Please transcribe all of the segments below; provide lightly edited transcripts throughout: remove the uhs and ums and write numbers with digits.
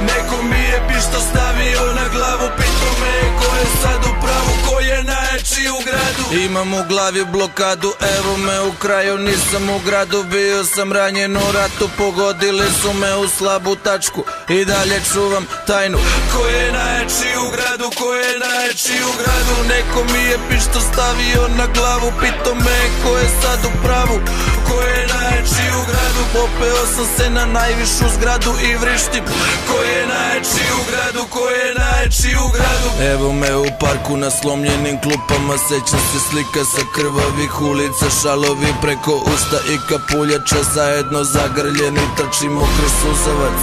Neko mi je pištolj stavio na glavu, pitao me ko je sad u pravu, ko je najjači u gradu. Imam u glavi blokadu, evo me u kraju, nisam u gradu, bio sam ranjen u ratu, pogodili su me u slabu tačku i dalje čuvam tajnu. Ko je najjači u gradu, ko je najjači u gradu, neko mi je pištolj stavio na glavu, pitao me ko je sad u pravu, ko je najjači u gradu. Popeo sam se na najvišu zgradu i vrištim, ko je najjači u gradu, ko je najjači u gradu. Evo me u parku na slomljenim klupama, sećam se slika sa krvavih ulica, šalovi preko usta i kapuljača, zajedno zagrljeni trčimo kroz suzavac.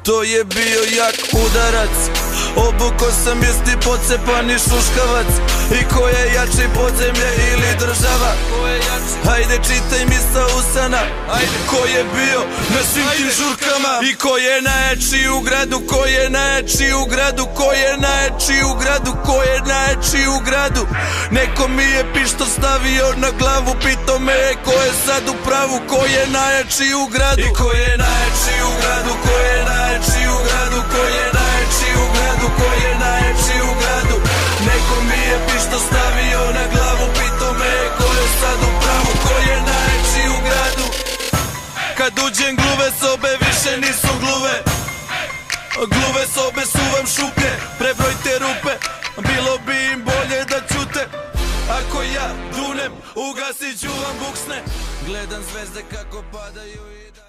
To je bio jak udarac, obuko sam isti pocepani šuškavac. I ko je jači, podzemlje ili država? Hajde čitaj mi sa usana, ko je bio na svim tim žurkama? I ko je najjači u gradu, ko je najjači u gradu, ko je najjači u gradu, ko je najjači u gradu? Neko mi je pištolj stavio na glavu, pitao me ko je sad u pravu, ko je najjači u gradu. I ko je najjači u gradu, ko je najjači u gradu, ko je najjači u gradu, ko je najjači u gradu? Neko mi je pištolj stavio na glavu, pitao me ko je sad u pravu, ko je najjači u gradu. Kad uđem gluve sobe više nisu gluve, gluve sobe su vam šuplje, prebrojte rupe, bilo bi im bolje da ćute. Ako ja dunem, ugasit ću vam buksne, gledam zvezde kako padaju i dalje.